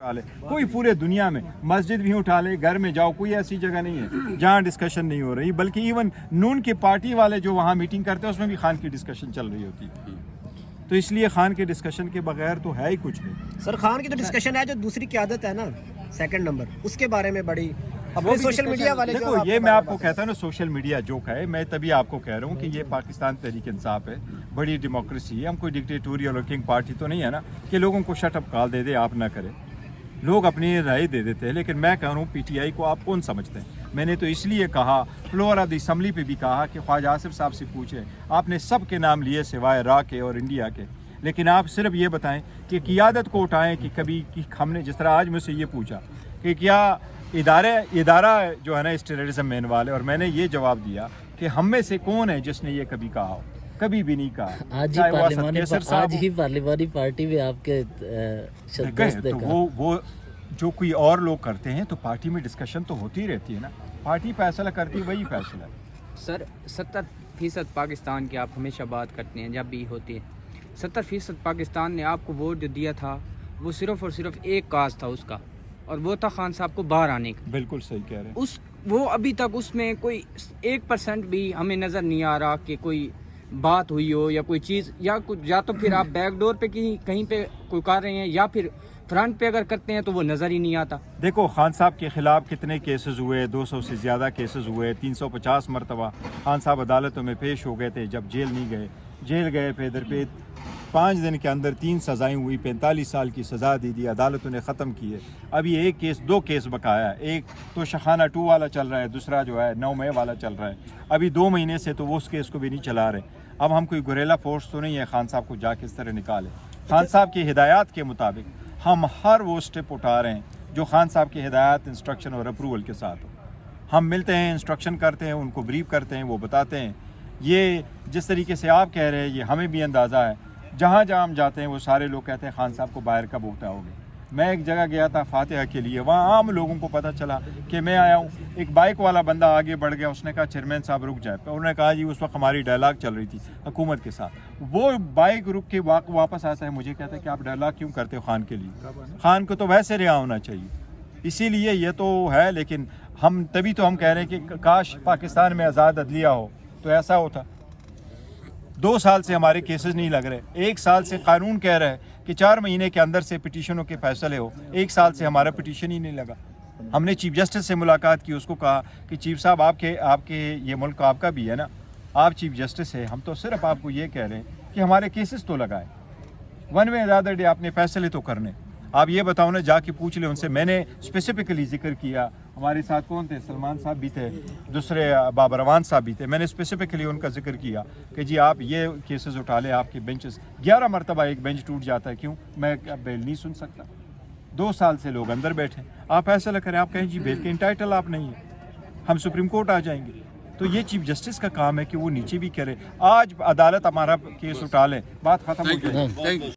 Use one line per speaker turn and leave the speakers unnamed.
اٹھا لے, کوئی پورے دنیا میں مسجد بھی اٹھا لے, گھر میں جاؤ, کوئی ایسی جگہ نہیں ہے جہاں ڈسکشن نہیں ہو رہی, بلکہ ایون نون کے پارٹی والے جو وہاں میٹنگ کرتے ہیں اس میں بھی خان کی ڈسکشن چل رہی ہوتی ہے. تو اس لیے خان کے ڈسکشن کے بغیر تو ہے ہی کچھ نہیں.
سر خان کی تو ڈسکشن ہے جو دوسری قیادت ہے نا سیکنڈ نمبر, اس کے بارے میں بڑی اپنے سوشل میڈیا والے
دیکھو یہ میں آپ کو کہتا ہوں نا سوشل میڈیا جوک ہے, میں تبھی آپ کو کہہ رہا ہوں کہ یہ پاکستان تحریک انصاف ہے, بڑی ڈیموکریسی ہے, ہم کوئی ڈکٹیٹوریل اور کنگ پارٹی تو نہیں ہے نا کہ لوگوں کو شٹ اپ کال دے دے آپ نہ کریں. لوگ اپنی رائے دے دیتے ہیں, لیکن میں کہہ رہا ہوں پی ٹی آئی کو آپ کون سمجھتے ہیں. میں نے تو اس لیے کہا, فلور آف دی اسمبلی پہ بھی کہا کہ خواجہ آصف صاحب سے پوچھیں, آپ نے سب کے نام لیے سوائے را کے اور انڈیا کے, لیکن آپ صرف یہ بتائیں کہ قیادت کو اٹھائیں کہ کبھی ہم نے, جس طرح آج مجھ سے یہ پوچھا کہ کیا ادارہ جو ہے نا اس ٹیررزم میں انوالو ہے, اور میں نے یہ جواب دیا کہ ہم میں سے کون ہے جس نے یہ کبھی کہا ہو, کبھی بھی نہیں کہا.
آج ہی پارلیمانی پارٹی میں آپ کے
تو وہ جو کوئی اور لوگ کرتے ہیں تو پارٹی میں ڈسکشن تو ہوتی رہتی ہے نا, پارٹی فیصلہ کرتی ہے وہی فیصلہ ہے.
سر 70% پاکستان کی آپ ہمیشہ بات کرتے ہیں جب بھی ہوتی ہے, 70% پاکستان نے آپ کو ووٹ جو دیا تھا وہ صرف اور صرف ایک کاز تھا اس کا, اور وہ تھا خان صاحب کو باہر آنے کا.
بالکل صحیح کہہ رہے ہیں.
وہ ابھی تک اس میں کوئی 1% بھی ہمیں نظر نہیں آ رہا کہ کوئی بات ہوئی ہو یا کوئی چیز, یا تو پھر آپ بیک ڈور پہ کہیں پہ کوئی کر رہے ہیں, یا پھر فرنٹ پہ اگر کرتے ہیں تو وہ نظر ہی نہیں آتا.
دیکھو خان صاحب کے خلاف کتنے کیسز ہوئے, 200 سے زیادہ کیسز ہوئے, 350 مرتبہ خان صاحب عدالتوں میں پیش ہو گئے تھے, جب جیل نہیں گئے. جیل گئے پہ ادھر پہ 5 دن کے اندر 3 سزائیں ہوئی, 45 سال کی سزا دی عدالتوں نے ختم کی ہے. ابھی 2 کیس بقایا ہے, ایک تو شخانہ 2 والا چل رہا ہے, دوسرا جو ہے 9 مئی والا چل رہا ہے. ابھی 2 مہینے سے تو وہ اس کیس کو بھی نہیں چلا رہے. اب ہم کوئی گوریلا فورس تو نہیں ہے خان صاحب کو جا کے اس طرح نکالے. خان صاحب کی ہدایات کے مطابق ہم ہر وہ اسٹیپ اٹھا رہے ہیں جو خان صاحب کی ہدایات, انسٹرکشن اور اپروول کے ساتھ ہو. ہم ملتے ہیں, انسٹرکشن کرتے ہیں, ان کو بریف کرتے ہیں, وہ بتاتے ہیں. یہ جس طریقے سے آپ کہہ رہے ہیں یہ ہمیں بھی اندازہ ہے, جہاں ہم جاتے ہیں وہ سارے لوگ کہتے ہیں خان صاحب کو باہر کب اٹھاؤ گے. میں ایک جگہ گیا تھا فاتحہ کے لیے, وہاں عام لوگوں کو پتہ چلا کہ میں آیا ہوں. ایک بائک والا بندہ آگے بڑھ گیا, اس نے کہا چیئرمین صاحب رک جائے. انہوں نے کہا جی اس وقت ہماری ڈائلاگ چل رہی تھی حکومت کے ساتھ. وہ بائک رک کے واپس آتا ہے, مجھے کہتا ہے کہ آپ ڈائلاگ کیوں کرتے ہو خان کے لیے, خان کو تو ویسے رہا ہونا چاہیے. اسی لیے یہ تو ہے, لیکن ہم تبھی تو ہم کہہ رہے ہیں کہ کاش پاکستان میں آزاد عدلیہ ہو تو ایسا ہوتا. 2 سال سے ہمارے کیسز نہیں لگ رہے, 1 سال سے قانون کہہ رہا ہے کہ 4 مہینے کے اندر سے پٹیشنوں کے فیصلے ہو, 1 سال سے ہمارا پٹیشن ہی نہیں لگا. ہم نے چیف جسٹس سے ملاقات کی, اس کو کہا کہ چیف صاحب آپ کے یہ ملک آپ کا بھی ہے نا, آپ چیف جسٹس ہے, ہم تو صرف آپ کو یہ کہہ رہے ہیں کہ ہمارے کیسز تو لگائے, ون وے ادر ڈے آپ نے فیصلے تو کرنے. آپ یہ بتاؤ نا, جا کے پوچھ لیں ان سے. میں نے اسپیسیفکلی ذکر کیا, ہمارے ساتھ کون تھے, سلمان صاحب بھی تھے, دوسرے بابر روان صاحب بھی تھے. میں نے اسپیسیفکلی ان کا ذکر کیا کہ جی آپ یہ کیسز اٹھا لیں, آپ کے بینچز 11 مرتبہ ایک بینچ ٹوٹ جاتا ہے, کیوں میں بیل نہیں سن سکتا. 2 سال سے لوگ اندر بیٹھے, آپ فیصلہ کریں. آپ کہیں جی بیل کے انٹائٹل آپ نہیں ہیں, ہم سپریم کورٹ آ جائیں گے. تو یہ چیف جسٹس کا کام ہے کہ وہ نیچے بھی کرے. آج عدالت ہمارا کیس اٹھا لے, بات ختم ہو جائے.